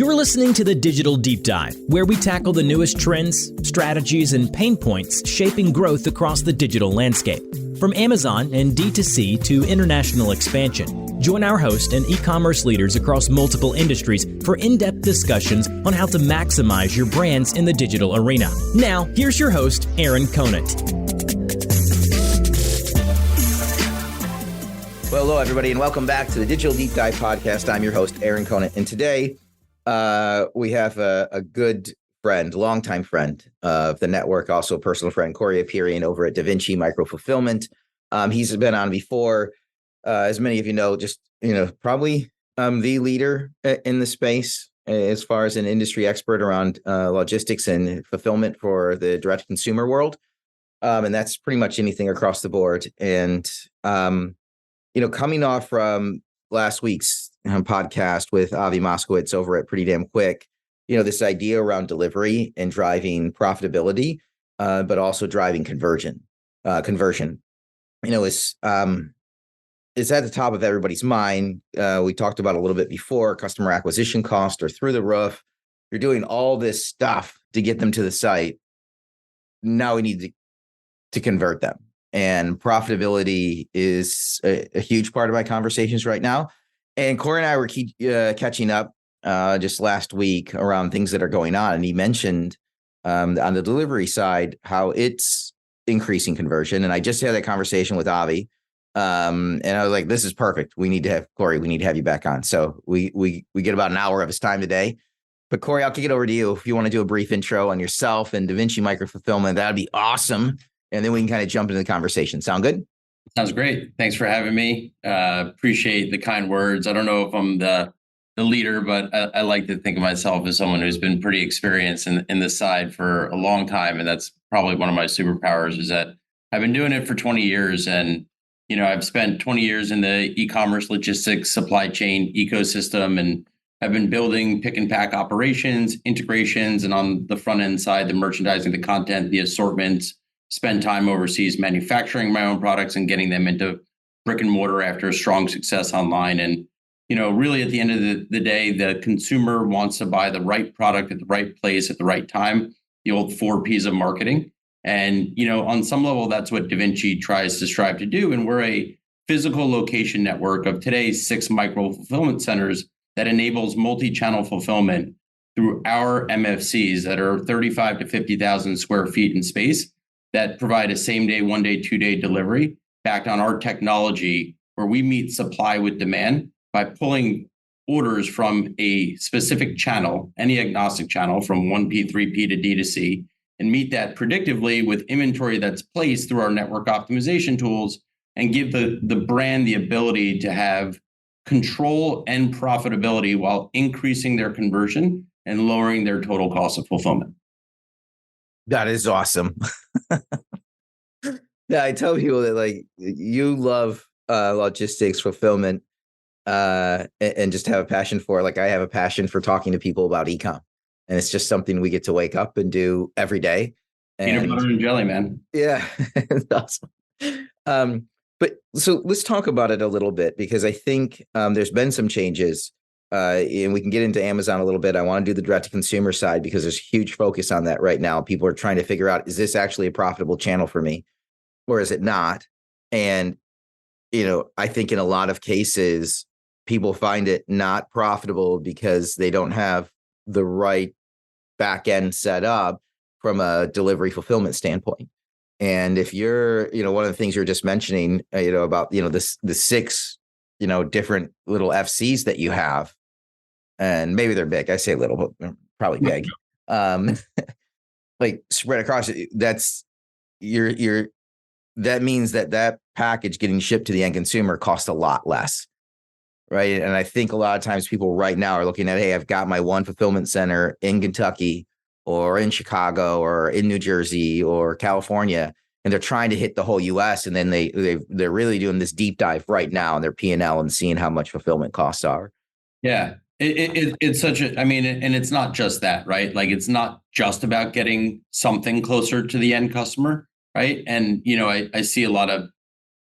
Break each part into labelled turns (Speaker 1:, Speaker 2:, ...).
Speaker 1: You're listening to the Digital Deep Dive, where we tackle the newest trends, strategies, and pain points shaping growth across the digital landscape. From Amazon and D2C to international expansion, join our host and e-commerce leaders across multiple industries for in-depth discussions on how to maximize your brands in the digital arena. Now, here's your host, Aaron Conant.
Speaker 2: Well, hello, everybody, and welcome back to the Digital Deep Dive podcast. I'm your host, Aaron Conant, and today we have a good friend, longtime friend of the network, also a personal friend, Corey Apirian over at Davinci Micro Fulfillment. He's been on before, as many of you know, probably the leader in the space as far as an industry expert around logistics and fulfillment for the direct-to-consumer world, and that's pretty much anything across the board. And coming off from last week's podcast with Avi Moskowitz over at Pretty Damn Quick, this idea around delivery and driving profitability, but also driving conversion. It's at the top of everybody's mind. We talked about a little bit before, customer acquisition costs are through the roof. You're doing all this stuff to get them to the site. Now we need to convert them. And profitability is a huge part of my conversations right now. And Corey and I were catching up just last week around things that are going on. And he mentioned on the delivery side how it's increasing conversion. And I just had that conversation with Avi. And I was like, this is perfect. We need to have Corey. We need to have you back on. So we get about an hour of his time today. But Corey, I'll kick it over to you. If you want to do a brief intro on yourself and Davinci Micro Fulfillment, that'd be awesome. And then we can kind of jump into the conversation. Sound good?
Speaker 3: Sounds great. Thanks for having me. Appreciate the kind words. I don't know if I'm the leader, but I like to think of myself as someone who's been pretty experienced in this side for a long time. And that's probably one of my superpowers, is that I've been doing it for 20 years. And, I've spent 20 years in the e-commerce logistics supply chain ecosystem, and I've been building pick and pack operations, integrations, and on the front end side, the merchandising, the content, the assortments. Spend time overseas manufacturing my own products and getting them into brick and mortar after a strong success online. And, really at the end of the day, the consumer wants to buy the right product at the right place at the right time, the old 4 Ps of marketing. And, on some level, that's what Davinci tries to strive to do. And we're a physical location network of today's 6 micro fulfillment centers that enables multi-channel fulfillment through our MFCs that are 35 to 50,000 square feet in space, that provide a same day, 1 day, 2 day delivery backed on our technology, where we meet supply with demand by pulling orders from a specific channel, any agnostic channel from 1P, 3P to D2C, and meet that predictively with inventory that's placed through our network optimization tools, and give the brand the ability to have control and profitability while increasing their conversion and lowering their total cost of fulfillment.
Speaker 2: That is awesome. Yeah, I tell people that you love logistics, fulfillment, and just have a passion for it. I have a passion for talking to people about e-com, and it's just something we get to wake up and do every day.
Speaker 3: Peanut butter and jelly, man.
Speaker 2: Yeah, it's awesome. But so let's talk about it a little bit, because I think there's been some changes. And we can get into Amazon a little bit. I want to do the direct-to-consumer side because there's huge focus on that right now. People are trying to figure out, is this actually a profitable channel for me, or is it not? And, I think in a lot of cases, people find it not profitable because they don't have the right back end set up from a delivery fulfillment standpoint. And if you're, one of the things you're just mentioning, about, the 6, different little FCs that you have, and maybe they're big. I say little, but they're probably big. Spread across it. That's that means that package getting shipped to the end consumer costs a lot less, right? And I think a lot of times people right now are looking at, hey, I've got my one fulfillment center in Kentucky or in Chicago or in New Jersey or California, and they're trying to hit the whole U.S. And then they're really doing this deep dive right now in their P&L and seeing how much fulfillment costs are.
Speaker 3: Yeah. It's such a, and it's not just that, right? It's not just about getting something closer to the end customer, right? And, I see a lot of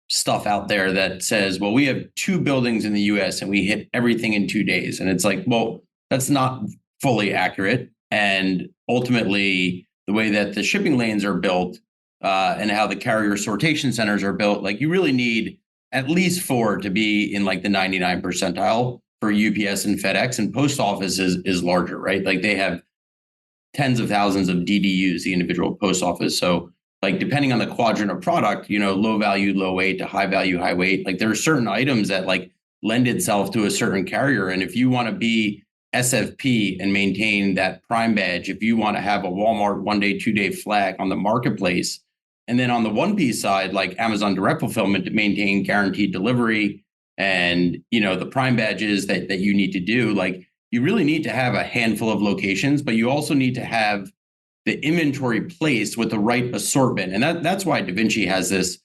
Speaker 3: stuff out there that says, well, we have 2 buildings in the US and we hit everything in 2 days. And it's like, well, that's not fully accurate. And ultimately, the way that the shipping lanes are built and how the carrier sortation centers are built, like you really need at least 4 to be in like the 99 percentile for UPS and FedEx, and post office is larger, right? Like they have tens of thousands of DDUs, the individual post office. So like depending on the quadrant of product, low value, low weight to high value, high weight, like there are certain items that like lend itself to a certain carrier. And if you want to be SFP and maintain that prime badge, if you want to have a Walmart 1-day, 2-day flag on the marketplace, and then on the 1P side, like Amazon Direct Fulfillment, to maintain guaranteed delivery and the prime badges that you need to do, like you really need to have a handful of locations, but you also need to have the inventory placed with the right assortment. And that's why Davinci has this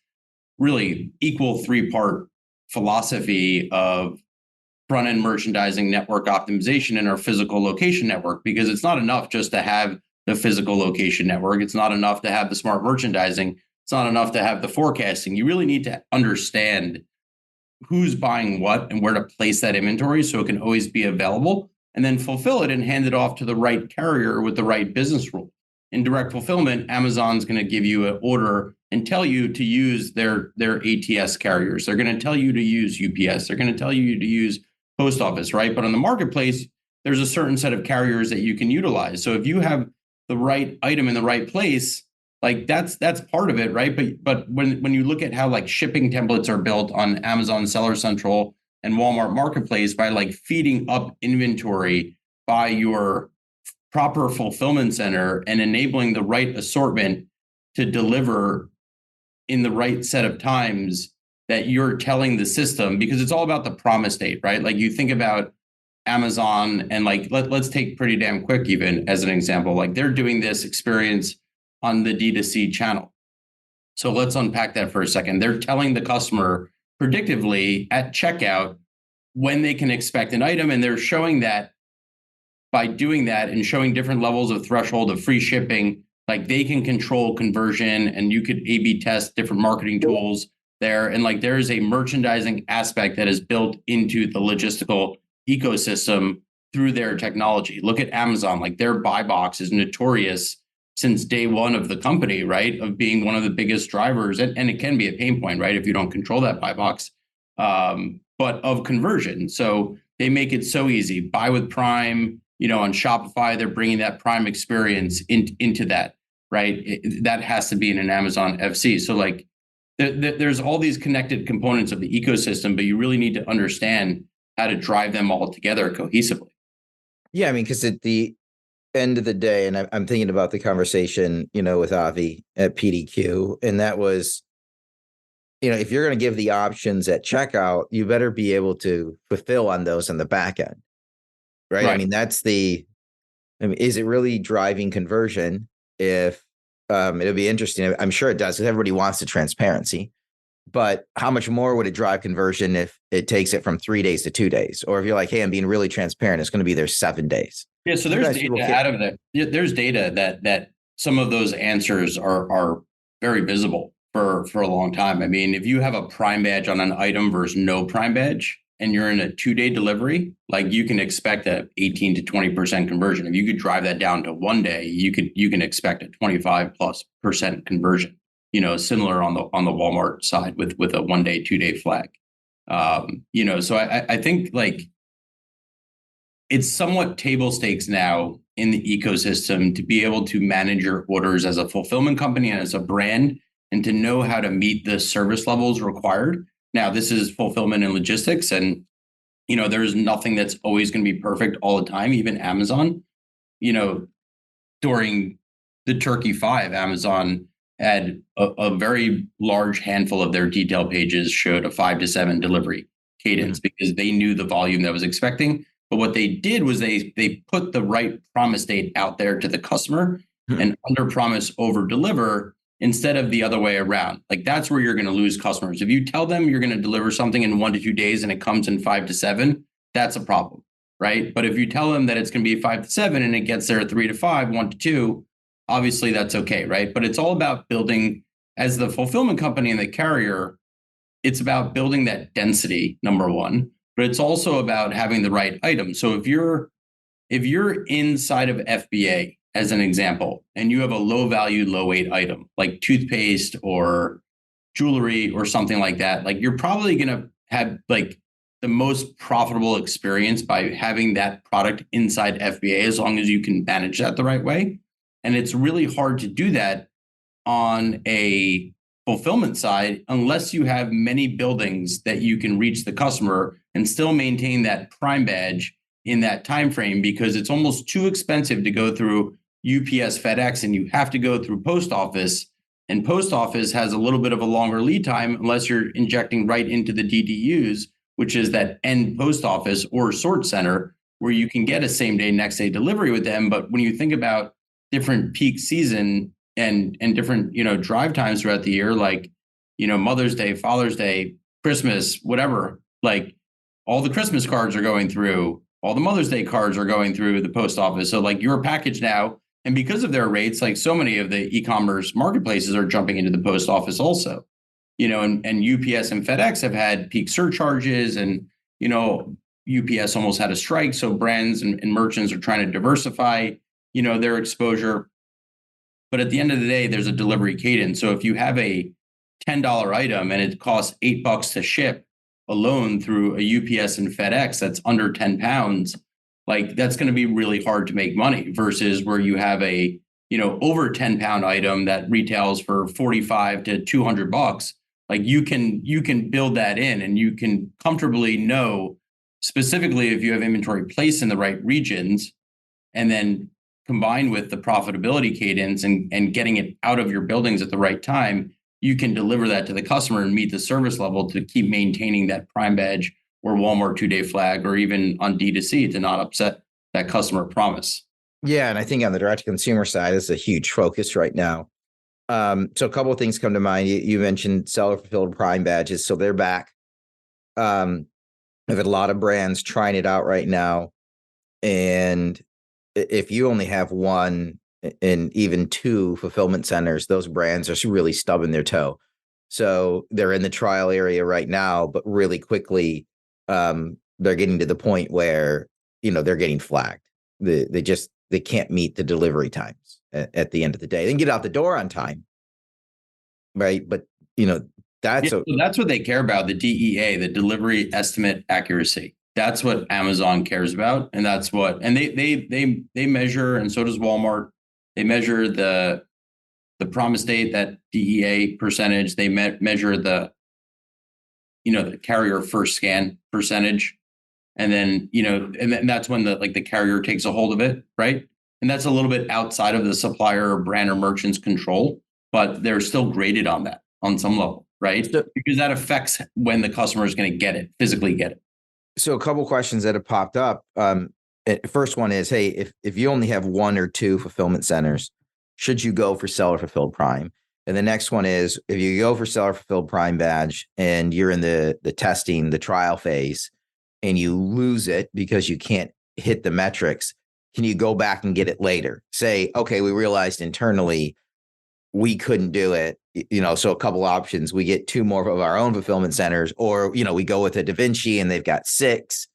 Speaker 3: really equal 3-part philosophy of front-end merchandising network optimization in our physical location network, because it's not enough just to have the physical location network. It's not enough to have the smart merchandising. It's not enough to have the forecasting. You really need to understand who's buying what and where to place that inventory so it can always be available, and then fulfill it and hand it off to the right carrier with the right business rule. In direct fulfillment, Amazon's going to give you an order and tell you to use their ATS carriers. They're going to tell you to use UPS. They're going to tell you to use post office, right? But on the marketplace, there's a certain set of carriers that you can utilize. So if you have the right item in the right place, like that's part of it, right? But when you look at how like shipping templates are built on Amazon Seller Central and Walmart Marketplace, by like feeding up inventory by your proper fulfillment center and enabling the right assortment to deliver in the right set of times, that you're telling the system, because it's all about the promise date, right? Like you think about Amazon and like, let's take Pretty Damn Quick even as an example. Like they're doing this experience on the D2C channel. So let's unpack that for a second. They're telling the customer predictively at checkout when they can expect an item, and they're showing that by doing that and showing different levels of threshold of free shipping, like they can control conversion, and you could A/B test different marketing tools there. And like there is a merchandising aspect that is built into the logistical ecosystem through their technology. Look at Amazon, like their buy box is notorious since day one of the company, right? Of being one of the biggest drivers. And it can be a pain point, right? If you don't control that buy box, but of conversion. So they make it so easy. Buy with Prime, on Shopify, they're bringing that Prime experience into that, right? That has to be in an Amazon FC. So like there's all these connected components of the ecosystem, but you really need to understand how to drive them all together cohesively.
Speaker 2: Yeah, I mean, because at the end of the day, and I'm thinking about the conversation, with Avi at PDQ, and that was, if you're going to give the options at checkout, you better be able to fulfill on those on the back end, right? I mean, is it really driving conversion? If it'll be interesting. I'm sure it does, because everybody wants the transparency. But how much more would it drive conversion if it takes it from 3 days to 2 days? Or if you're like, hey, I'm being really transparent, it's going to be there 7 days.
Speaker 3: Yeah, so there's data out of that. There's data that some of those answers are very visible for a long time. I mean, if you have a Prime badge on an item versus no Prime badge, and you're in a 2-day delivery, like you can expect a 18 to 20% conversion. If you could drive that down to 1 day, you can expect a 25+% conversion. Similar on the Walmart side with a 1-day, 2-day flag. So I think like it's somewhat table stakes now in the ecosystem to be able to manage your orders as a fulfillment company and as a brand, and to know how to meet the service levels required. Now, this is fulfillment and logistics, and there's nothing that's always going to be perfect all the time. Even Amazon, during the Turkey 5, Amazon had a very large handful of their detail pages showed a 5 to 7 delivery cadence, because they knew the volume that was expecting. But what they did was they put the right promise date out there to the customer and under promise, over deliver, instead of the other way around. Like that's where you're going to lose customers. If you tell them you're going to deliver something in 1 to 2 days and it comes in 5 to 7, that's a problem, right? But if you tell them that it's going to be 5 to 7 and it gets there 3 to 5, 1 to 2, obviously that's okay, right? But it's all about building, as the fulfillment company and the carrier, it's about building that density, number one, but it's also about having the right item. So if you're if you're inside of FBA, as an example, and you have a low value, low weight item like toothpaste or jewelry or something like that, like you're probably going to have like the most profitable experience by having that product inside FBA, as long as you can manage that the right way. And it's really hard to do that on a fulfillment side unless you have many buildings that you can reach the customer and still maintain that Prime badge in that time frame, because it's almost too expensive to go through UPS, FedEx, and you have to go through post office. And post office has a little bit of a longer lead time unless you're injecting right into the DDUs, which is that end post office or sort center, where you can get a same day, next day delivery with them. But when you think about different peak season and different, drive times throughout the year, like, Mother's Day, Father's Day, Christmas, whatever, like all the Christmas cards are going through, all the Mother's Day cards are going through the post office. So like your package now, and because of their rates, like so many of the e-commerce marketplaces are jumping into the post office also, and UPS and FedEx have had peak surcharges, and, UPS almost had a strike. So brands and merchants are trying to diversify, their exposure. But at the end of the day, there's a delivery cadence. So if you have a $10 item and it costs $8 to ship alone through a UPS and FedEx, that's under 10 pounds, like that's going to be really hard to make money, versus where you have a, over 10-pound item that retails for 45 to $200. Like you can build that in, and you can comfortably know specifically if you have inventory placed in the right regions, and then combined with the profitability cadence and getting it out of your buildings at the right time, you can deliver that to the customer and meet the service level to keep maintaining that Prime badge or Walmart 2-day flag, or even on D2C to not upset that customer promise.
Speaker 2: Yeah. And I think on the direct to consumer side, it's a huge focus right now. So a couple of things come to mind. You mentioned seller fulfilled Prime badges. So they're back. I've had a lot of brands trying it out right now. And if you only have one and even two fulfillment centers, those brands are really stubbing their toe. So they're in the trial area right now, but really quickly, they're getting to the point where, they're getting flagged. They can't meet the delivery times at the end of the day. They can get out the door on time. Right. But, that's
Speaker 3: what they care about. The DEA, the delivery estimate accuracy. That's what Amazon cares about. And that's what, and they measure, and so does Walmart. They measure the promise date, that DEA percentage. They measure the carrier first scan percentage. And then, and then that's when the carrier takes a hold of it. Right. And that's a little bit outside of the supplier or brand or merchant's control, but they're still graded on that on some level. Right. Because that affects when the customer is going to get it, physically get it.
Speaker 2: So a couple questions that have popped up. First one is, hey, if you only have one or two fulfillment centers, should you go for seller fulfilled Prime? And the next one is, if you go for seller fulfilled Prime badge and you're in the testing, the trial phase, and you lose it because you can't hit the metrics, can you go back and get it later? Say, okay, we realized internally we couldn't do it. So a couple options: we get two more of our own fulfillment centers, or, we go with a Davinci and they've got 6.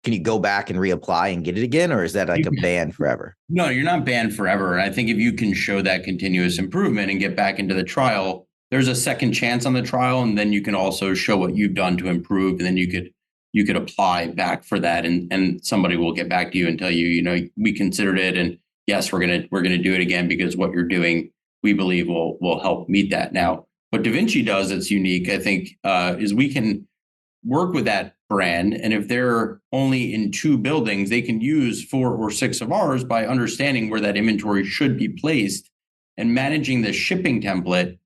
Speaker 2: Can you go back and reapply and get it again? Or is that like a ban forever?
Speaker 3: No, you're not banned forever. And I think if you can show that continuous improvement and get back into the trial, there's a second chance on the trial. And then you can also show what you've done to improve. And then you could apply back for that. And somebody will get back to you and tell you, we considered it. And yes, we're going to do it again, because what you're doing, we believe will help meet that. Now, what Davinci does that's unique, I think, is we can work with that brand. And if they're only in 2 buildings, they can use 4 or 6 of ours by understanding where that inventory should be placed and managing the shipping template.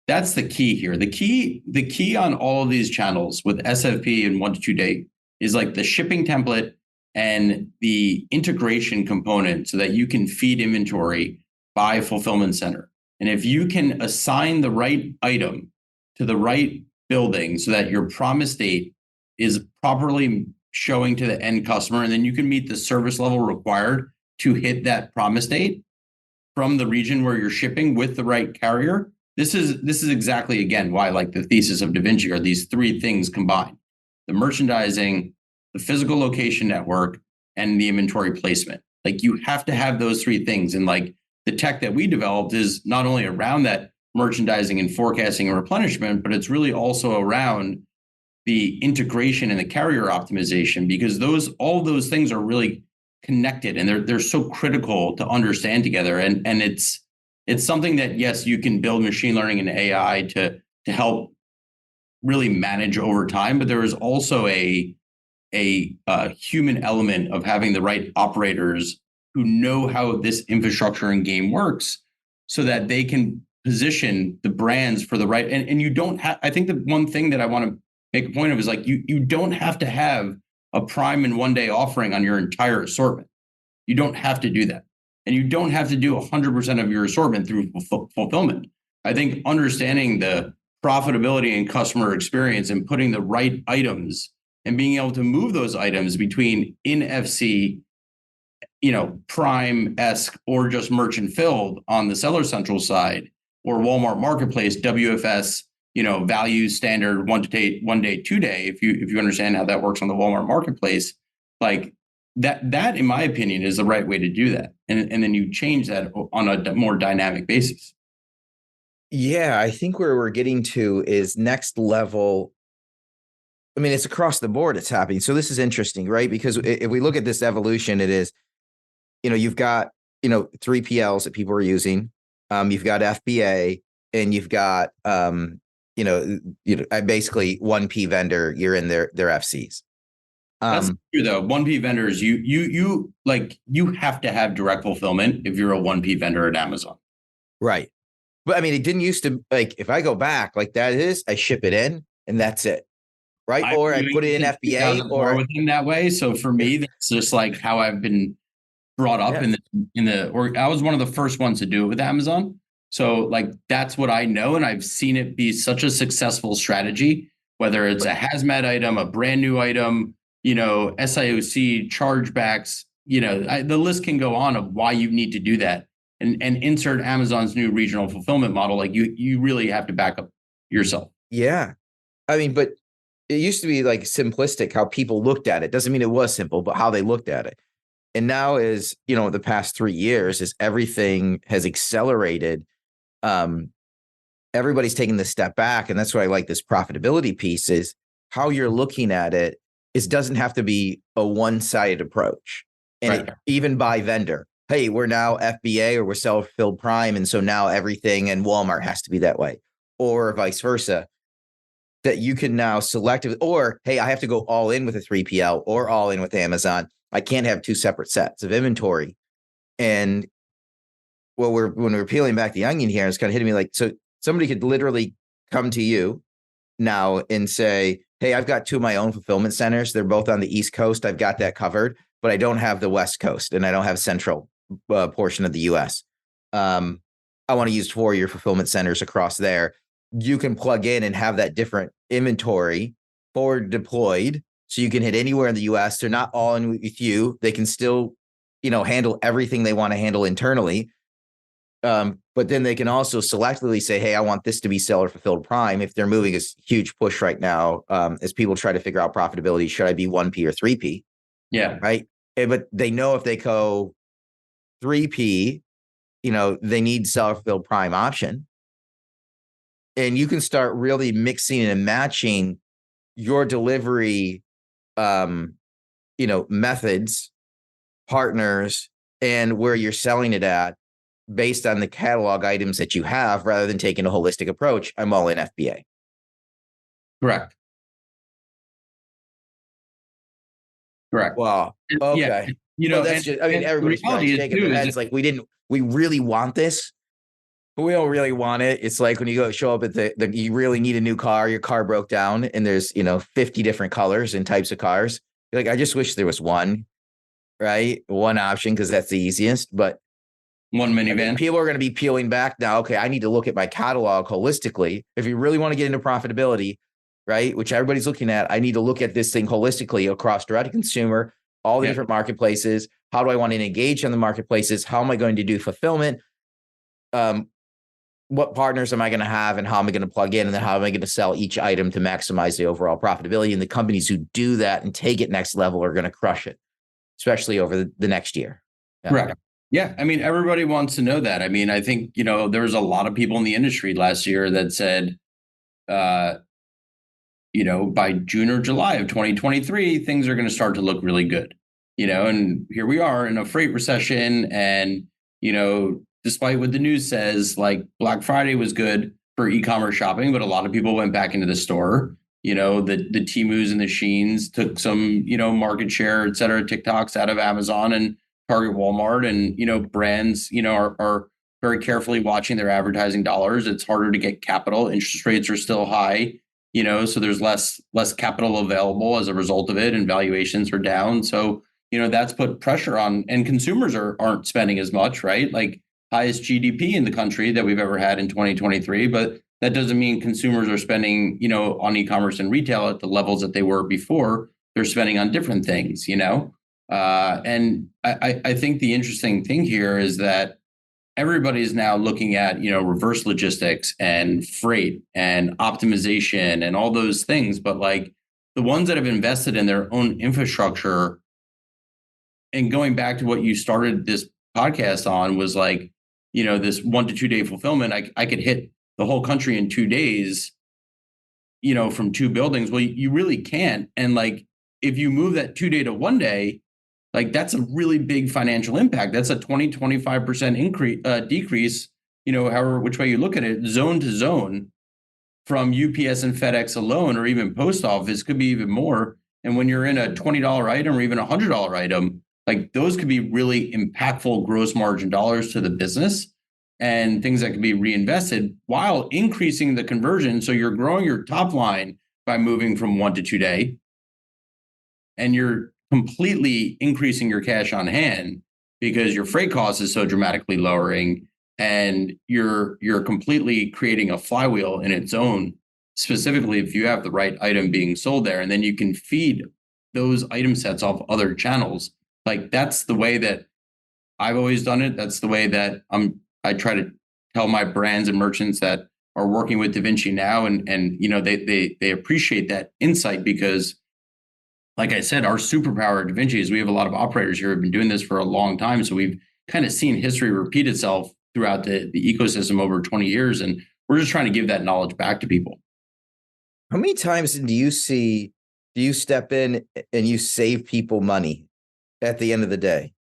Speaker 3: That's the key here. The key on all of these channels with SFP and 1 to 2 day is like the shipping template and the integration component, so that you can feed inventory by fulfillment center. And if you can assign the right item to the right building so that your promise date is properly showing to the end customer, and then you can meet the service level required to hit that promise date from the region where you're shipping with the right carrier. This is exactly, again, why like the thesis of Davinci are these 3 things combined: the merchandising, the physical location network, and the inventory placement. Like you have to have those three things. And like the tech that we developed is not only around that merchandising and forecasting and replenishment, but it's really also around the integration and the carrier optimization, because all those things are really connected and they're so critical to understand together. And it's something that, yes, you can build machine learning and AI to help really manage over time, but there is also a human element of having the right operators who know how this infrastructure and game works so that they can position the brands for the right. And you don't have, I think the one thing that I want to make a point of is like, you don't have to have a Prime and 1 day offering on your entire assortment. You don't have to do that. And you don't have to do 100% of your assortment through fulfillment. I think understanding the profitability and customer experience and putting the right items and being able to move those items between in FC, Prime-esque or just merchant filled on the Seller Central side, or Walmart Marketplace, WFS, value standard 1 day, 2 day. If you understand how that works on the Walmart Marketplace, like that in my opinion is the right way to do that. And then you change that on a more dynamic basis.
Speaker 2: Yeah, I think where we're getting to is next level. I mean, it's across the board it's happening. So this is interesting, right? Because if we look at this evolution, it is, you've got, 3PLs that people are using. You've got FBA, and you've got, basically 1P vendor, you're in their FCs.
Speaker 3: That's true though. 1P vendors, you have to have direct fulfillment if you're a 1P vendor at Amazon.
Speaker 2: Right. But I mean, it didn't used to, like, if I go back like that is, I ship it in and that's it. Right. Or I put it in FBA or
Speaker 3: within that way. So for me, that's just like how I've been brought up or I was one of the first ones to do it with Amazon. So like, that's what I know. And I've seen it be such a successful strategy, whether it's a hazmat item, a brand new item, SIOC chargebacks, the list can go on of why you need to do that. And insert Amazon's new regional fulfillment model. Like you really have to back up yourself.
Speaker 2: Yeah. I mean, but it used to be like simplistic how people looked at it. Doesn't mean it was simple, but how they looked at it. And now is, the past 3 years is everything has accelerated. Everybody's taking this step back. And that's why I like this profitability piece is how you're looking at it doesn't have to be a one-sided approach. And even by vendor. Hey, we're now FBA or we're self-fulfilled Prime. And so now everything in Walmart has to be that way, or vice versa, that you can now select, or, hey, I have to go all in with a 3PL or all in with Amazon. I can't have two separate sets of inventory. And when we're peeling back the onion here, it's kind of hitting me like, so somebody could literally come to you now and say, hey, I've got 2 of my own fulfillment centers. They're both on the East Coast. I've got that covered, but I don't have the West Coast and I don't have central portion of the US. I want to use 4 of your fulfillment centers across there. You can plug in and have that different inventory forward deployed. So you can hit anywhere in the US. They're not all in with you. They can still, handle everything they want to handle internally. But then they can also selectively say, hey, I want this to be seller fulfilled Prime. If they're moving a huge push right now, as people try to figure out profitability, should I be 1P or 3P?
Speaker 3: Yeah.
Speaker 2: Right. But they know if they go 3P, they need seller fulfilled Prime option. And you can start really mixing and matching your delivery, methods, partners, and where you're selling it at based on the catalog items that you have, rather than taking a holistic approach. I'm all in FBA.
Speaker 3: Correct.
Speaker 2: Wow. Okay.
Speaker 3: Yeah.
Speaker 2: That's just, everybody's shaking their heads like, we really want this, but we don't really want it. It's like when you go show up at you really need a new car, your car broke down and there's, 50 different colors and types of cars. You're like, I just wish there was one, right? One option, because that's the easiest, but
Speaker 3: one minivan.
Speaker 2: People are going to be peeling back now. Okay, I need to look at my catalog holistically. If you really want to get into profitability, right, which everybody's looking at, I need to look at this thing holistically across direct to consumer, all the different marketplaces. How do I want to engage on the marketplaces? How am I going to do fulfillment? What partners am I going to have, and how am I going to plug in? And then how am I going to sell each item to maximize the overall profitability? And the companies who do that and take it next level are going to crush it. especially over the next year.
Speaker 3: Correct. Yeah. I mean, everybody wants to know that. I mean, I think, there was a lot of people in the industry last year that said, by June or July of 2023, things are going to start to look really good, and here we are in a freight recession. And, despite what the news says, like Black Friday was good for e-commerce shopping, but a lot of people went back into the store. The Temus and the Sheins took some, market share, et cetera, TikToks out of Amazon and Target, Walmart, and, brands, are very carefully watching their advertising dollars. It's harder to get capital. Interest rates are still high, so there's less capital available as a result of it, and valuations are down. So, that's put pressure on, and consumers aren't spending as much, right? Like highest GDP in the country that we've ever had in 2023, but that doesn't mean consumers are spending, on e-commerce and retail at the levels that they were before. They're spending on different things, and I think the interesting thing here is that everybody's now looking at, reverse logistics and freight and optimization and all those things. But like the ones that have invested in their own infrastructure, and going back to what you started this podcast on, was like, this 1 to 2 day fulfillment. I could hit the whole country in 2 days, from 2 buildings. Well, you really can't. And like, if you move that 2 day to 1 day, like that's a really big financial impact. That's a 25% increase, decrease, however, which way you look at it, zone to zone, from UPS and FedEx alone, or even post office, could be even more. And when you're in a $20 item or even a $100 item, like those could be really impactful gross margin dollars to the business, and things that can be reinvested while increasing the conversion. So you're growing your top line by moving from 1 to 2 day, and you're completely increasing your cash on hand because your freight cost is so dramatically lowering, and you're completely creating a flywheel in its own, specifically if you have the right item being sold there, and then you can feed those item sets off other channels. Like that's the way that I've always done it. That's the way that I try to tell my brands and merchants that are working with Davinci now, and they appreciate that insight, because like I said, our superpower at Davinci is we have a lot of operators here who have been doing this for a long time. So we've kind of seen history repeat itself throughout the ecosystem over 20 years. And we're just trying to give that knowledge back to people.
Speaker 2: How many times do you step in and you save people money at the end of the day?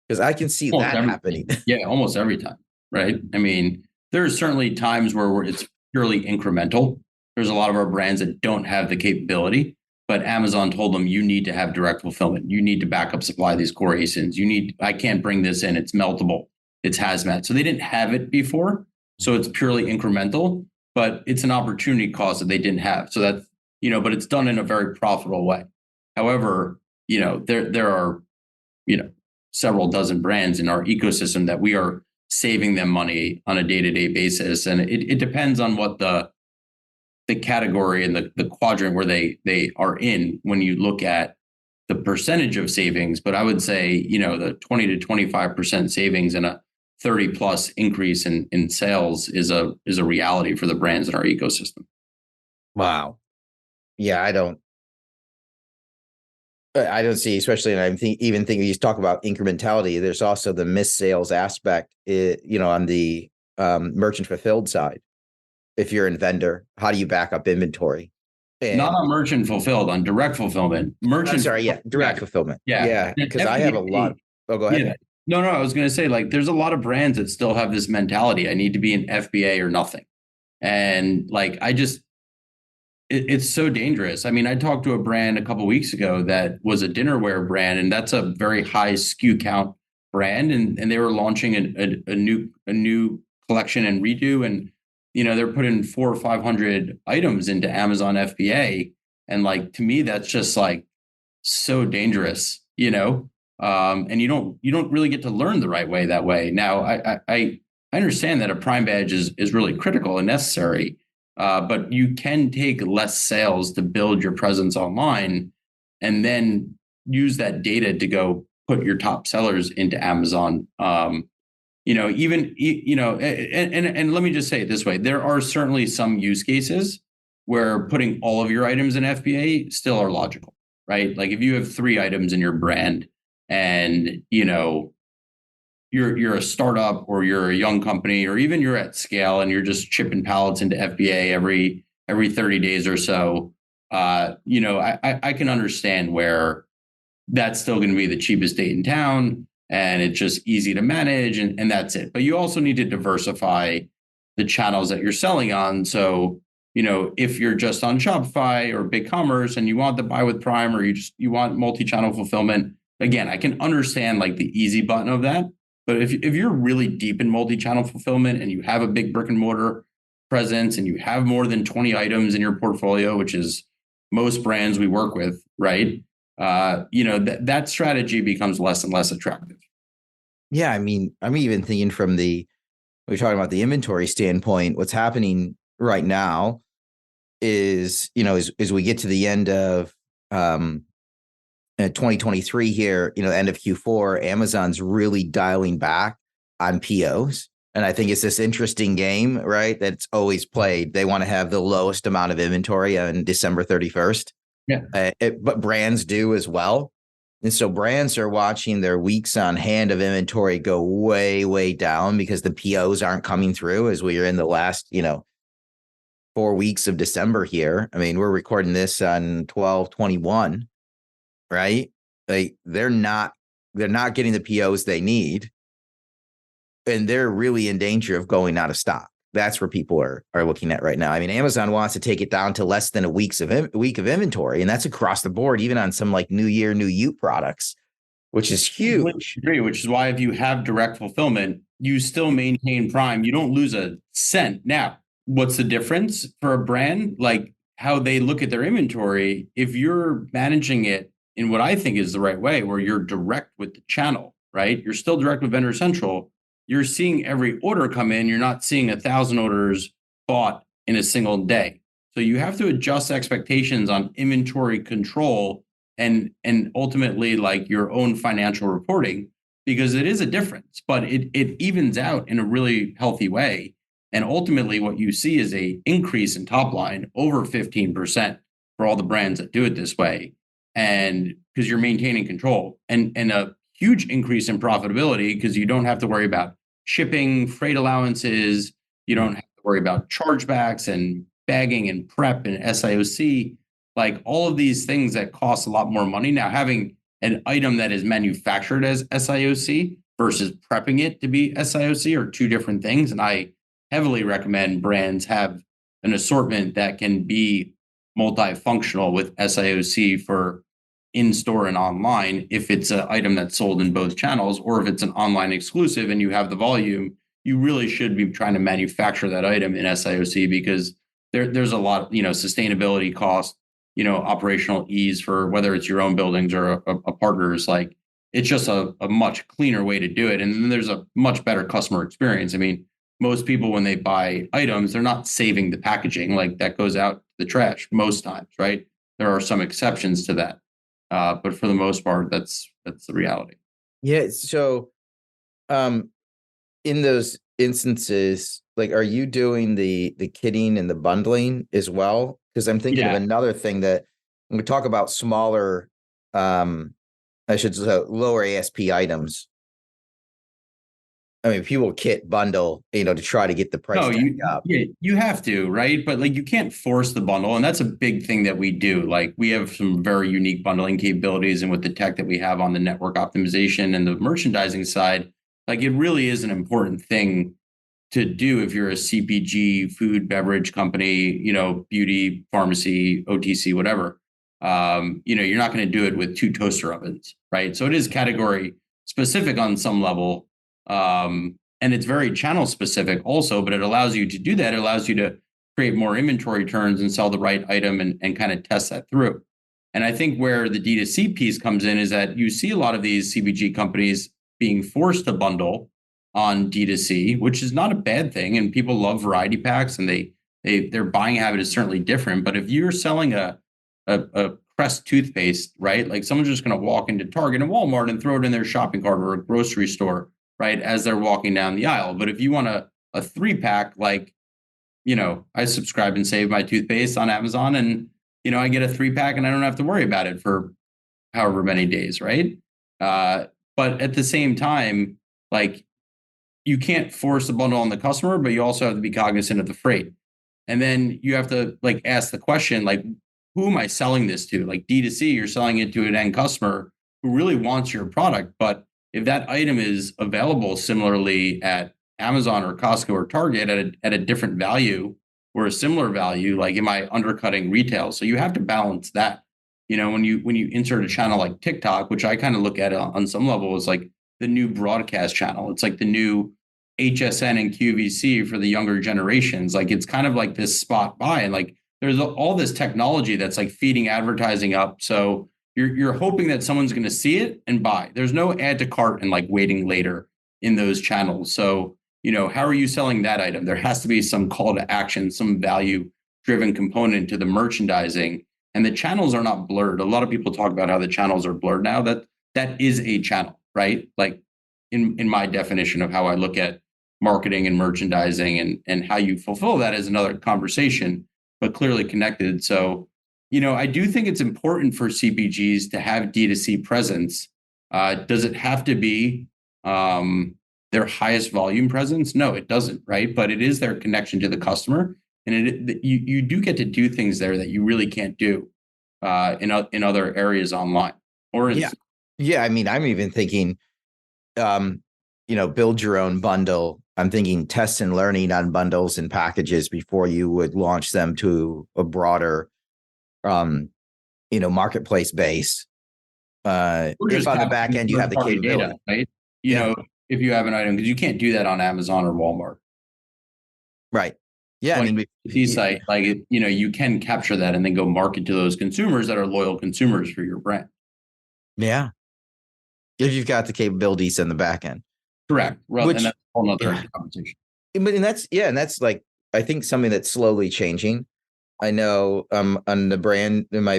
Speaker 2: Because I can see that happening.
Speaker 3: Yeah, almost every time, right? I mean, there's certainly times where it's purely incremental. There's a lot of our brands that don't have the capability, but Amazon told them, you need to have direct fulfillment. You need to backup supply these core ASINs. I can't bring this in. It's meltable. It's hazmat. So they didn't have it before. So it's purely incremental, but it's an opportunity cost that they didn't have. So that's, but it's done in a very profitable way. However, there are, several dozen brands in our ecosystem that we are saving them money on a day-to-day basis. And it depends on what the category and the quadrant where they are in when you look at the percentage of savings. But I would say, the 20 to 25% savings and a 30 plus increase in sales is a reality for the brands in our ecosystem.
Speaker 2: Wow. Yeah, I don't see, especially, and I'm even thinking you talk about incrementality. There's also the missed sales aspect, on the merchant fulfilled side. If you're in vendor, how do you back up inventory? And
Speaker 3: not on merchant fulfilled, on direct fulfillment.
Speaker 2: Direct fulfillment. Yeah, because I have a lot. Oh, go ahead.
Speaker 3: Yeah. No, I was going to say, like, there's a lot of brands that still have this mentality. I need to be an FBA or nothing. And like, it's so dangerous. I mean, I talked to a brand a couple of weeks ago that was a dinnerware brand, and that's a very high SKU count brand. And they were launching a new collection and redo. And, they're putting 400 or 500 items into Amazon FBA. And like, to me, that's just like so dangerous, and you don't really get to learn the right way that way. Now, I understand that a Prime badge is really critical and necessary. But you can take less sales to build your presence online, and then use that data to go put your top sellers into Amazon. And let me just say it this way. There are certainly some use cases where putting all of your items in FBA still are logical, right? Like if you have 3 items in your brand, and you're a startup, or you're a young company, or even you're at scale and you're just chipping pallets into FBA every 30 days or so, I can understand where that's still going to be the cheapest date in town, and it's just easy to manage, and that's it. But you also need to diversify the channels that you're selling on. So, if you're just on Shopify or BigCommerce and you want to buy with Prime, or you want multi-channel fulfillment, again, I can understand like the easy button of that. But if you're really deep in multi-channel fulfillment and you have a big brick and mortar presence and you have more than 20 items in your portfolio, which is most brands we work with, right? That strategy becomes less and less attractive.
Speaker 2: Yeah, I mean, I'm even thinking from we're talking about the inventory standpoint. What's happening right now is, as we get to the end of 2023 here, end of Q4, Amazon's really dialing back on POs. And I think it's this interesting game, right? That's always played. They want to have the lowest amount of inventory on December 31st.
Speaker 3: Yeah.
Speaker 2: But brands do as well. And so brands are watching their weeks on hand of inventory go way, way down because the POs aren't coming through as we are in the last, 4 weeks of December here. I mean, we're recording this on 12/21, right? Like they're not getting the POs they need. And they're really in danger of going out of stock. That's where people are looking at right now. I mean, Amazon wants to take it down to less than a week of inventory, and that's across the board, even on some like New Year, New You products, which is huge.
Speaker 3: Which is why if you have direct fulfillment, you still maintain Prime. You don't lose a cent. Now, what's the difference for a brand? Like how they look at their inventory. If you're managing it in what I think is the right way, where you're direct with the channel, right? You're still direct with Vendor Central. You're seeing every order come in. You're not seeing 1,000 orders bought in a single day. So you have to adjust expectations on inventory control and ultimately like your own financial reporting, because it is a difference, but it evens out in a really healthy way. And ultimately what you see is a increase in top line over 15% for all the brands that do it this way. And because you're maintaining control, and a huge increase in profitability because you don't have to worry about shipping, freight allowances. You don't have to worry about chargebacks and bagging and prep and SIOC, like all of these things that cost a lot more money. Now, having an item that is manufactured as SIOC versus prepping it to be SIOC are two different things. And I heavily recommend brands have an assortment that can be multifunctional with SIOC for in-store and online if it's an item that's sold in both channels, or if it's an online exclusive and you have the volume, you really should be trying to manufacture that item in SIOC, because there's a lot, sustainability cost, operational ease for whether it's your own buildings or a partner's. Like it's just a much cleaner way to do it. And then there's a much better customer experience. I mean, most people, when they buy items, they're not saving the packaging, like that goes out to the trash most times, right? There are some exceptions to that. But for the most part, that's the reality.
Speaker 2: Yeah. So, in those instances, like, are you doing the kitting and the bundling as well? Because I'm thinking of another thing that when we talk about smaller, I should say lower ASP items. I mean, people kit bundle, to try to get the price up.
Speaker 3: Yeah, you have to, right? But like you can't force the bundle. And that's a big thing that we do. Like we have some very unique bundling capabilities, and with the tech that we have on the network optimization and the merchandising side, like it really is an important thing to do if you're a CPG, food, beverage company, beauty, pharmacy, OTC, whatever. You're not going to do it with 2 toaster ovens, right? So it is category specific on some level. And it's very channel specific also, but it allows you to do that. It allows you to create more inventory turns and sell the right item and kind of test that through. And I think where the D2C piece comes in is that you see a lot of these CPG companies being forced to bundle on D2C, which is not a bad thing. And people love variety packs, and their buying habit is certainly different. But if you're selling a Crest toothpaste, right? Like someone's just going to walk into Target and Walmart and throw it in their shopping cart, or a grocery store, right, as they're walking down the aisle. But if you want a 3-pack, like, I subscribe and save my toothpaste on Amazon, and, I get a 3-pack and I don't have to worry about it for however many days, right? But at the same time, like, you can't force the bundle on the customer, but you also have to be cognizant of the freight. And then you have to like ask the question, like, who am I selling this to? Like D2C, you're selling it to an end customer who really wants your product. But if that item is available similarly at Amazon or Costco or Target at a different value or a similar value, like, am I undercutting retail? So you have to balance that. When you insert a channel like TikTok, which I kind of look at on some level as like the new broadcast channel. It's like the new HSN and QVC for the younger generations. Like, it's kind of like this spot buy, and like there's all this technology that's like feeding advertising up. So you're hoping that someone's going to see it and buy. There's no add to cart and like waiting later in those channels. So, how are you selling that item? There has to be some call to action, some value driven component to the merchandising. And the channels are not blurred. A lot of people talk about how the channels are blurred now. That is a channel, right? Like, in my definition of how I look at marketing and merchandising, and how you fulfill that is another conversation, but clearly connected. So, I do think it's important for CPGs to have D2C presence. Does it have to be their highest volume presence? No, it doesn't, right? But it is their connection to the customer. And you do get to do things there that you really can't do in other areas online. Or
Speaker 2: yeah. I mean, I'm even thinking, build your own bundle. I'm thinking test and learning on bundles and packages before you would launch them to a broader, marketplace base. If on the back end you have the capability,
Speaker 3: data, right? If you have an item, because you can't do that on Amazon or Walmart.
Speaker 2: Right. Yeah.
Speaker 3: So I mean, site, like, you can capture that and then go market to those consumers that are loyal consumers for your brand.
Speaker 2: Yeah. If you've got the capabilities in the back end.
Speaker 3: Correct. Well, and that's a whole nother conversation.
Speaker 2: And that's like, I think something that's slowly changing. I know on the brand in my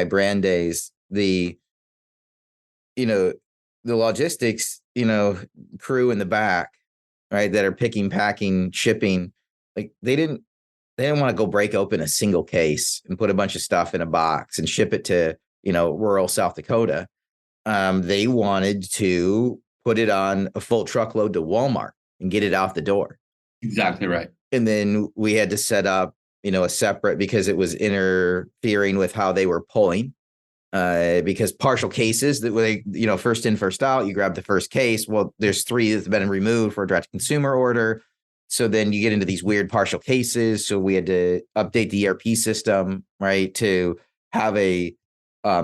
Speaker 2: brand days, the logistics, crew in the back, right, that are picking, packing, shipping, like they didn't want to go break open a single case and put a bunch of stuff in a box and ship it to, rural South Dakota. They wanted to put it on a full truckload to Walmart and get it out the door.
Speaker 3: Exactly right.
Speaker 2: And then we had to set up, a separate, because it was interfering with how they were pulling. Because partial cases that way, first in, first out, you grab the first case. Well, there's 3 that's been removed for a direct consumer order. So then you get into these weird partial cases. So we had to update the ERP system, right, to have a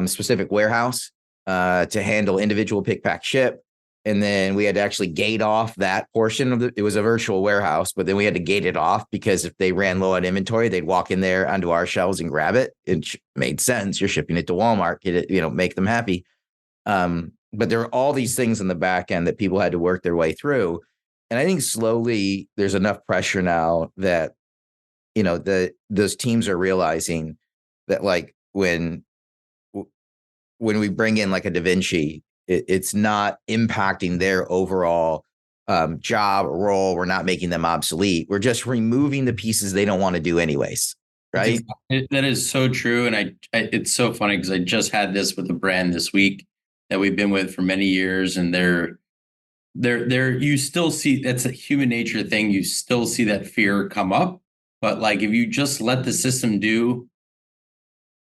Speaker 2: specific warehouse to handle individual pick, pack, ship. And then we had to actually gate off that portion of it was a virtual warehouse, but then we had to gate it off because if they ran low on inventory, they'd walk in there onto our shelves and grab it. It made sense. You're shipping it to Walmart, get it, make them happy. But there are all these things in the back end that people had to work their way through. And I think slowly there's enough pressure now that, those teams are realizing that, like, when we bring in like a Davinci, it's not impacting their overall job or role. We're not making them obsolete. We're just removing the pieces they don't want to do anyways. Right.
Speaker 3: That is so true. And it's so funny because I just had this with a brand this week that we've been with for many years. And they're you still see, that's a human nature thing. You still see that fear come up. But like, if you just let the system do,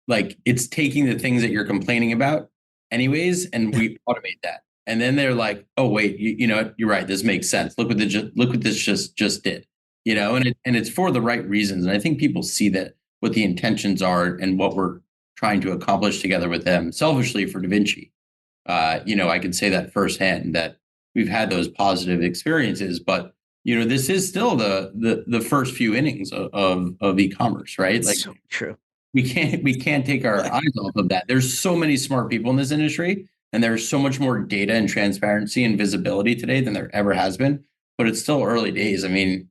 Speaker 3: like, it's taking the things that you're complaining about anyways, and we automate that. And then they're like, oh, wait, you're right. This makes sense. Look what this just did, and it's for the right reasons. And I think people see that, what the intentions are and what we're trying to accomplish together with them. Selfishly for Davinci, I can say that firsthand that we've had those positive experiences, but this is still the first few innings of e-commerce, right? Like,
Speaker 2: so true.
Speaker 3: We can't take our eyes off of that. There's so many smart people in this industry, and there's so much more data and transparency and visibility today than there ever has been. But it's still early days. I mean,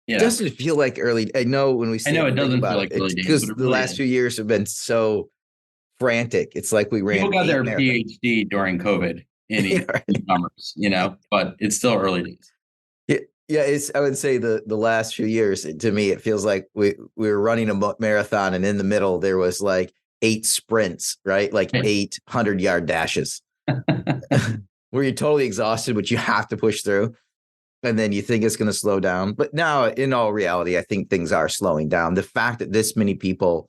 Speaker 2: it doesn't feel like early. I know when we say,
Speaker 3: I know it doesn't feel like early days
Speaker 2: because the last few years have been so frantic. It's like we ran.
Speaker 3: People got their PhD during COVID in e-commerce, but it's still early days.
Speaker 2: Yeah, I would say the last few years, to me, it feels like we were running a marathon, and in the middle there was like 8 sprints, right? Like 800-yard dashes. where you're totally exhausted, but you have to push through. And then you think it's going to slow down. But now, in all reality, I think things are slowing down. The fact that this many people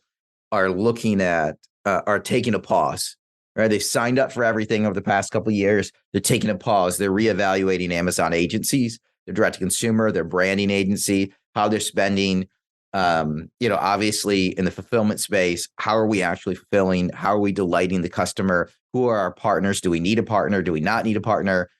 Speaker 2: are looking at, are taking a pause, right? They've signed up for everything over the past couple of years. They're taking a pause. They're reevaluating Amazon agencies, their direct to consumer, their branding agency, how they're spending. Obviously in the fulfillment space, how are we actually fulfilling? How are we delighting the customer? Who are our partners? Do we need a partner? Do we not need a partner?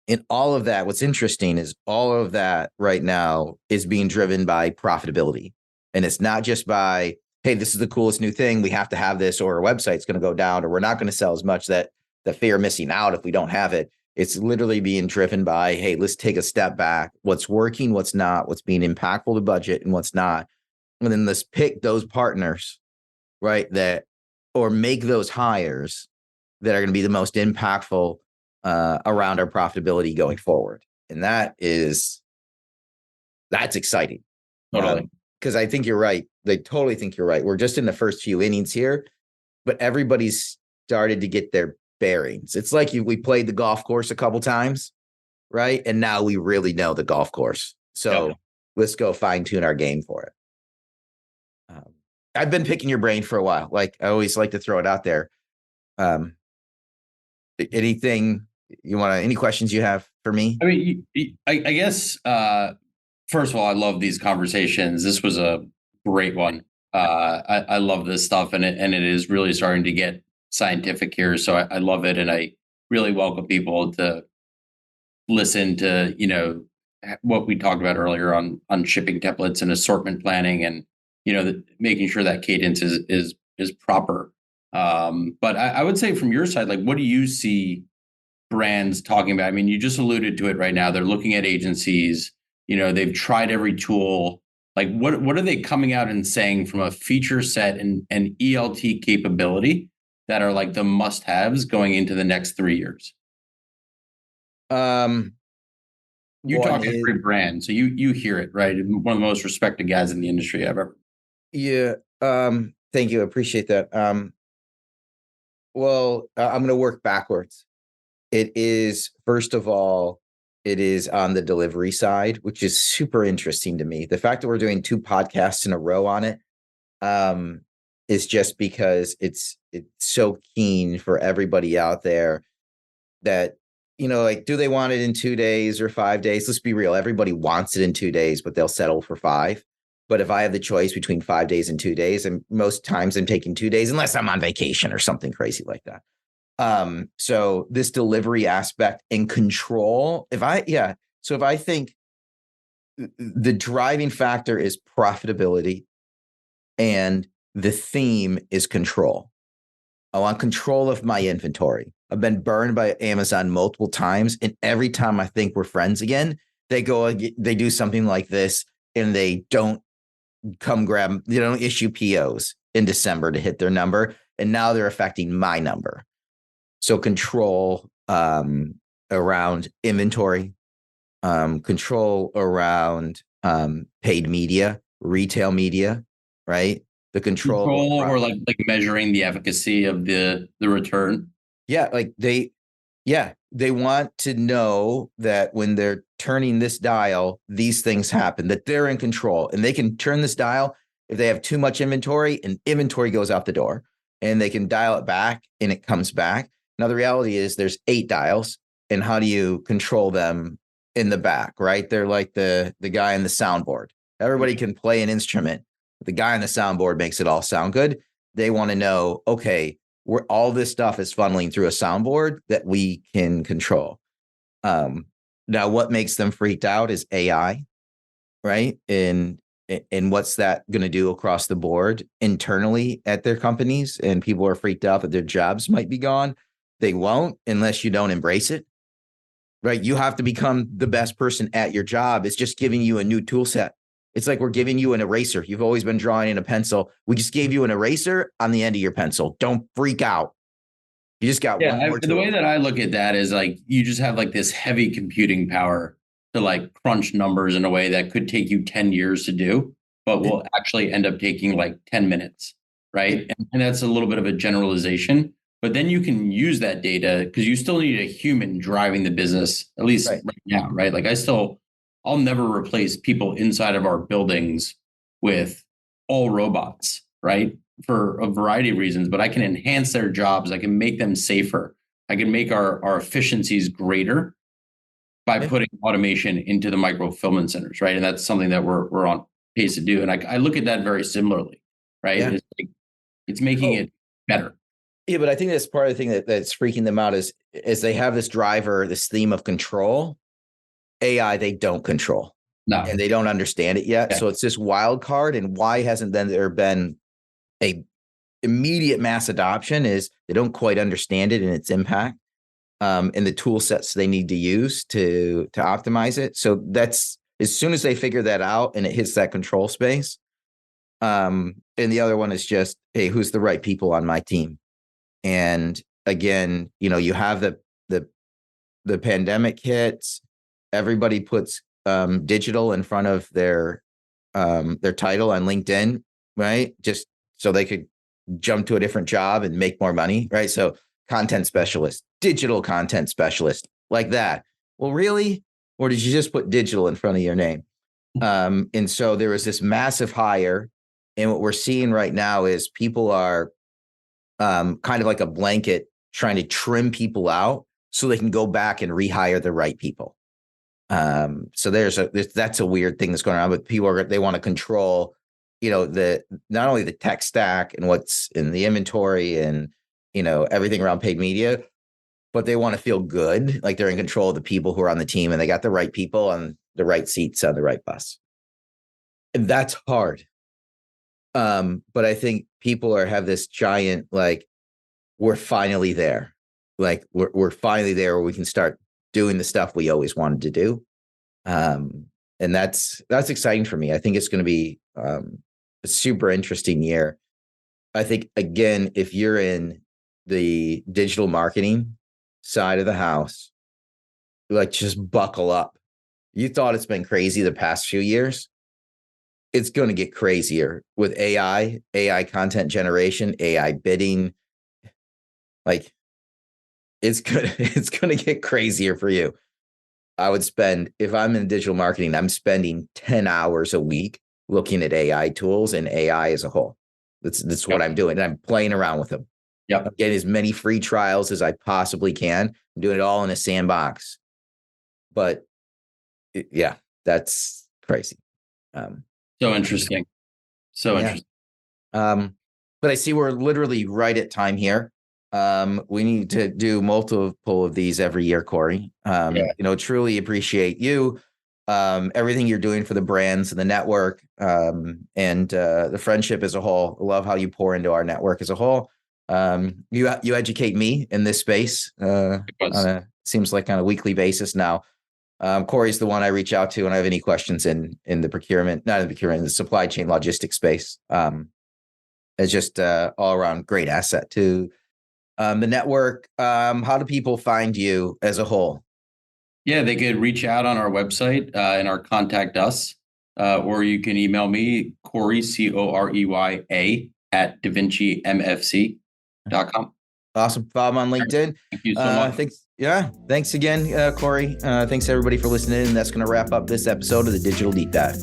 Speaker 2: And all of that, what's interesting is all of that right now is being driven by profitability. And it's not just by, hey, this is the coolest new thing, we have to have this, or our website's going to go down, or we're not going to sell as much, that the fear of missing out if we don't have it. It's literally being driven by, hey, let's take a step back. What's working, what's not, what's being impactful to budget and what's not. And then let's pick those partners, right, that, or make those hires that are going to be the most impactful around our profitability going forward. And that's exciting.
Speaker 3: Totally.
Speaker 2: Because I think you're right. They totally think you're right. We're just in the first few innings here, but everybody's started to get their bearings. It's like we played the golf course a couple times, right? And now we really know the golf course. So let's go fine tune our game for it. I've been picking your brain for a while. Like, I always like to throw it out there. Anything you want to, any questions you have for me?
Speaker 3: I mean, I guess, first of all, I love these conversations. This was a great one. I love this stuff, and it is really starting to get scientific here. So I love it. And I really welcome people to listen to, what we talked about earlier on shipping templates and assortment planning, and, making sure that cadence is proper. But I would say from your side, like, what do you see brands talking about? I mean, you just alluded to it right now. They're looking at agencies, they've tried every tool. Like, what are they coming out and saying from a feature set and ELT capability that are like the must-haves going into the next 3 years? You talk to every brand, so you hear it, right? One of the most respected guys in the industry I've ever.
Speaker 2: Yeah. Thank you. I appreciate that. Well, I'm going to work backwards. It is, first of all, it is on the delivery side, which is super interesting to me. The fact that we're doing 2 podcasts in a row on it is just because it's so keen for everybody out there that, like, do they want it in 2 days or 5 days? Let's be real. Everybody wants it in 2 days, but they'll settle for 5. But if I have the choice between 5 days and 2 days, and most times I'm taking 2 days, unless I'm on vacation or something crazy like that. So this delivery aspect and control, if I think the driving factor is profitability and the theme is control. I want control of my inventory. I've been burned by Amazon multiple times, and every time I think we're friends again, they do something like this, and they don't they don't issue POs in December to hit their number, and now they're affecting my number. So control around inventory, control around paid media, retail media, right? The control
Speaker 3: or like measuring the efficacy of the return.
Speaker 2: Yeah, like they want to know that when they're turning this dial, these things happen, that they're in control, and they can turn this dial if they have too much inventory, and inventory goes out the door, and they can dial it back and it comes back. Now, the reality is there's 8 dials, and how do you control them in the back, right? They're like the guy in the soundboard. Everybody can play an instrument. The guy on the soundboard makes it all sound good. They want to know, okay, where all this stuff is funneling through a soundboard that we can control. Now, what makes them freaked out is AI, right? And what's that going to do across the board internally at their companies? And people are freaked out that their jobs might be gone. They won't unless you don't embrace it, right? You have to become the best person at your job. It's just giving you a new tool set. It's like we're giving you an eraser. You've always been drawing in a pencil. We just gave you an eraser on the end of your pencil. Don't freak out. You just got one more tool.
Speaker 3: The way that I look at that is like you just have like this heavy computing power to like crunch numbers in a way that could take you 10 years to do, but will actually end up taking like 10 minutes, right? And that's a little bit of a generalization. But then you can use that data because you still need a human driving the business, at least right now, right? Like I'll never replace people inside of our buildings with all robots, right? For a variety of reasons, but I can enhance their jobs. I can make them safer. I can make our efficiencies greater by putting automation into the micro fulfillment centers, right? And that's something that we're on pace to do. And I look at that very similarly, right?
Speaker 2: Yeah.
Speaker 3: It's making it better.
Speaker 2: Yeah, but I think that's part of the thing that's freaking them out is they have this driver, this theme of control. AI, they don't control.
Speaker 3: No.
Speaker 2: And they don't understand it yet.
Speaker 3: Yeah.
Speaker 2: So it's this wild card. And why hasn't then there been a immediate mass adoption is they don't quite understand it and its impact and the tool sets they need to use to optimize it. So that's as soon as they figure that out and it hits that control space. And the other one is just, hey, who's the right people on my team? And again, you have the pandemic hits, everybody puts digital in front of their title on LinkedIn, right? Just so they could jump to a different job and make more money, right? So content specialist, digital content specialist, like that. Well, really? Or did you just put digital in front of your name? And so there was this massive hire. And what we're seeing right now is people are kind of like a blanket trying to trim people out so they can go back and rehire the right people. So that's a weird thing that's going on, but people they want to control, not only the tech stack and what's in the inventory and, everything around paid media, but they want to feel good. Like they're in control of the people who are on the team and they got the right people on the right seats on the right bus. And that's hard. But I think people have this giant, like, we're finally there. Like we're finally there where we can start doing the stuff we always wanted to do. And that's exciting for me. I think it's going to be a super interesting year. I think, again, if you're in the digital marketing side of the house, like just buckle up. You thought it's been crazy the past few years. It's going to get crazier with AI content generation, AI bidding. Like it's going to get crazier for you. I would spend, if I'm in digital marketing, I'm spending 10 hours a week looking at AI tools and AI as a whole. That's what I'm doing. And I'm playing around with them.
Speaker 3: Yep.
Speaker 2: I'm getting as many free trials as I possibly can. I'm doing it all in a sandbox. But yeah, that's crazy.
Speaker 3: So interesting. Interesting.
Speaker 2: But I see we're literally right at time here. We need to do multiple of these every year, Corey. Truly appreciate you, everything you're doing for the brands and the network, and the friendship as a whole. I love how you pour into our network as a whole. You educate me in this space seems like on a weekly basis now. Corey's the one I reach out to when I have any questions in the supply chain logistics space. It's just all around great asset to the network. How do people find you as a whole?
Speaker 3: Yeah, they could reach out on our website and our contact us, or you can email me, Corey, COREYA at DaVinciMFC.com.
Speaker 2: Awesome. Follow on LinkedIn.
Speaker 3: Thank you so much.
Speaker 2: Thanks again, Corey. Thanks everybody for listening. And that's going to wrap up this episode of the Digital Deep Dive.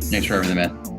Speaker 3: Thanks for everything, man.